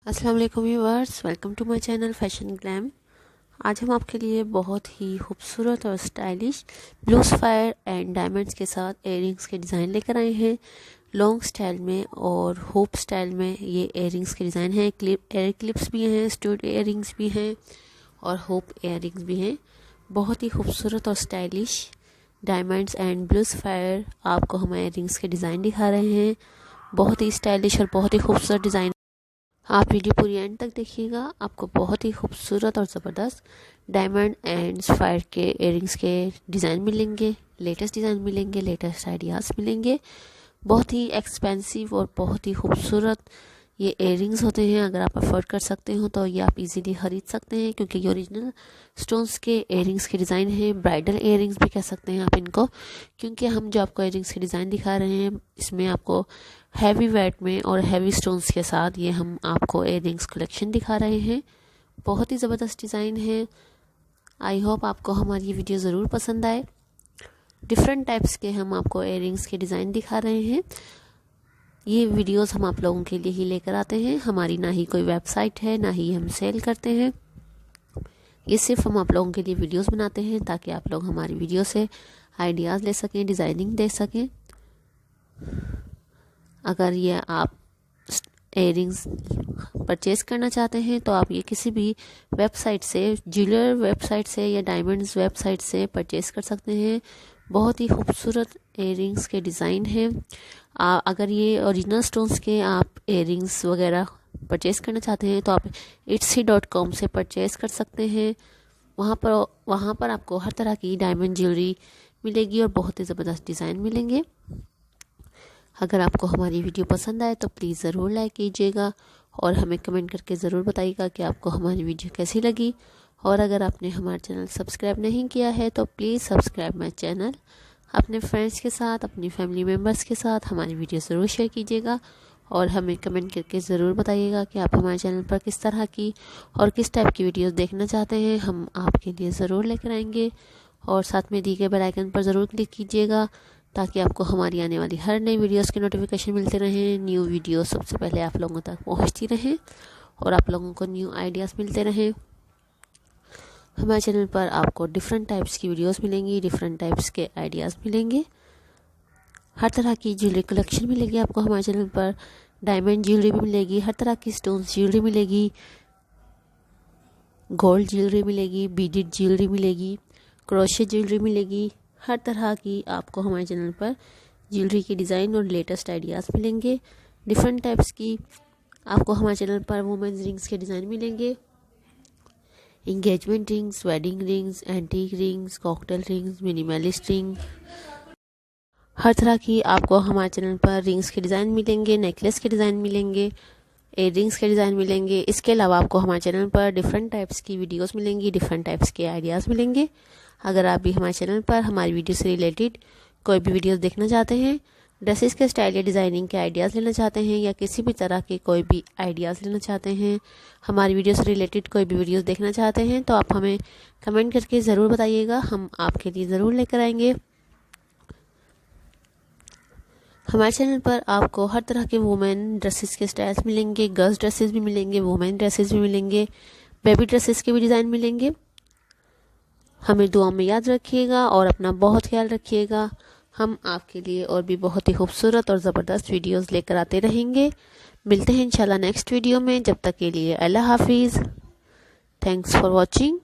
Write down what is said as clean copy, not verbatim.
अस्सलाम वालेकुम viewers, welcome to my channel fashion glam. आज हम आपके लिए बहुत ही खूबसूरत और stylish blue sapphire and diamonds के साथ इयररिंग्स के डिज़ाइन लेकर आए हैं। लॉन्ग स्टाइल में और होप स्टाइल में ये इयररिंग्स के डिज़ाइन हैं। एयर क्लिप्स भी हैं, स्टूड इयररिंग्स भी हैं और होप इयररिंग्स भी हैं। बहुत ही खूबसूरत और stylish diamonds and blue sapphire आपको हम इयररिंग्स के डिज़ाइन दिखा रहे हैं। बहुत ही स्टाइलिश और बहुत ही खूबसूरत डिज़ाइन। आप वीडियो पूरी एंड तक देखिएगा, आपको बहुत ही खूबसूरत और ज़बरदस्त डायमंड एंड सफायर के इयररिंग्स के डिज़ाइन मिलेंगे, लेटेस्ट डिज़ाइन मिलेंगे, लेटेस्ट आइडियाज़ मिलेंगे। बहुत ही एक्सपेंसिव और बहुत ही खूबसूरत ये इयररिंग्स होते हैं। अगर आप अफोर्ड कर सकते हो तो ये आप इजीली ख़रीद सकते हैं, क्योंकि ये ओरिजिनल स्टोन्स के इयररिंग्स के डिज़ाइन हैं। ब्राइडल इयररिंग्स भी कह सकते हैं आप इनको, क्योंकि हम जो आपको इयररिंग्स के डिज़ाइन दिखा रहे हैं इसमें आपको हैवी वेट में और हैवी स्टोन्स के साथ ये हम आपको इयररिंग्स कलेक्शन दिखा रहे हैं। बहुत ही ज़बरदस्त डिज़ाइन है। आई होप आपको हमारी ये वीडियो ज़रूर पसंद आए। डिफरेंट टाइप्स के हम आपको इयररिंग्स के डिज़ाइन दिखा रहे हैं। ये वीडियोस हम आप लोगों के लिए ही लेकर आते हैं। हमारी ना ही कोई वेबसाइट है, ना ही हम सेल करते हैं। ये सिर्फ हम आप लोगों के लिए वीडियोस बनाते हैं ताकि आप लोग हमारी वीडियो से आइडियाज़ ले सकें, डिज़ाइनिंग दे सकें। अगर ये आप इयररिंग्स परचेज़ करना चाहते हैं तो आप ये किसी भी वेबसाइट से, ज्वेलर वेबसाइट से या डायमंड्स वेबसाइट से परचेज़ कर सकते हैं। बहुत ही खूबसूरत इयररिंग्स के डिज़ाइन हैं। अगर ये ओरिजिनल स्टोन्स के आप इयररिंग्स वगैरह परचेज़ करना चाहते हैं तो आप etsy.com से परचेज़ कर सकते हैं। वहाँ पर आपको हर तरह की डायमंड ज्वेलरी मिलेगी और बहुत ही ज़बरदस्त डिज़ाइन मिलेंगे। अगर आपको हमारी वीडियो पसंद आए तो प्लीज़ ज़रूर लाइक कीजिएगा और हमें कमेंट करके ज़रूर बताइएगा कि आपको हमारी वीडियो कैसी लगी। और अगर आपने हमारा चैनल सब्सक्राइब नहीं किया है तो प्लीज़ सब्सक्राइब माय चैनल। अपने फ्रेंड्स के साथ, अपनी फैमिली मेम्बर्स के साथ हमारी वीडियो ज़रूर शेयर कीजिएगा और हमें कमेंट करके ज़रूर बताइएगा कि आप हमारे चैनल पर किस तरह की और किस टाइप की वीडियोस देखना चाहते हैं। हम आपके लिए ज़रूर लेकर आएंगे। और साथ में दी गए बेल आइकन पर ज़रूर क्लिक कीजिएगा ताकि आपको हमारी आने वाली हर नई वीडियोस के नोटिफिकेशन मिलते रहें। न्यू वीडियो सबसे पहले आप लोगों तक पहुंचती रहें और आप लोगों को न्यू आइडियाज़ मिलते रहें। हमारे चैनल पर आपको डिफरेंट टाइप्स की वीडियोस मिलेंगी, डिफरेंट टाइप्स के आइडियाज़ मिलेंगे। हर तरह की ज्वेलरी कलेक्शन मिलेगी आपको हमारे चैनल पर। डायमंड ज्वेलरी भी मिलेगी, हर तरह की स्टोन्स ज्वेलरी मिलेगी, गोल्ड ज्वेलरी मिलेगी, बीडेड ज्वेलरी मिलेगी, क्रोशे ज्वेलरी मिलेगी। हर तरह की आपको हमारे चैनल पर ज्वेलरी के डिज़ाइन और लेटेस्ट आइडियाज़ मिलेंगे। डिफरेंट टाइप्स की आपको हमारे चैनल पर वुमेन्स रिंग्स के डिज़ाइन मिलेंगे। Engagement rings, wedding rings, antique rings, cocktail rings, minimalist ring, हर तरह की आपको हमारे चैनल पर रिंग्स के डिज़ाइन मिलेंगे, नेकलेस के डिज़ाइन मिलेंगे, इयररिंग्स के डिज़ाइन मिलेंगे। इसके अलावा आपको हमारे चैनल पर डिफरेंट टाइप्स की वीडियोस मिलेंगी, डिफरेंट टाइप्स के आइडियाज़ मिलेंगे। अगर आप भी हमारे चैनल पर हमारी वीडियो से रिलेटेड कोई भी वीडियोस देखना चाहते हैं, ड्रेसेस के स्टाइल या डिज़ाइनिंग के आइडियाज़ लेना चाहते हैं, या किसी भी तरह के कोई भी आइडियाज़ लेना चाहते हैं, हमारी वीडियो से रिलेटेड कोई भी वीडियोस देखना चाहते हैं, तो आप हमें कमेंट करके ज़रूर बताइएगा। हम आपके लिए ज़रूर लेकर आएंगे। हमारे चैनल पर आपको हर तरह के वुमेन ड्रेसेस के स्टाइल्स मिलेंगे, गर्ल्स ड्रेसेस भी मिलेंगे, वुमेन ड्रेसेस भी मिलेंगे, बेबी ड्रेसेस के भी डिज़ाइन मिलेंगे। हमें दुआ में याद रखिएगा और अपना बहुत ख्याल रखिएगा। हम आपके लिए और भी बहुत ही खूबसूरत और ज़बरदस्त वीडियोस लेकर आते रहेंगे। मिलते हैं इंशाल्लाह नेक्स्ट वीडियो में। जब तक के लिए अल्लाह हाफिज़। Thanks for watching.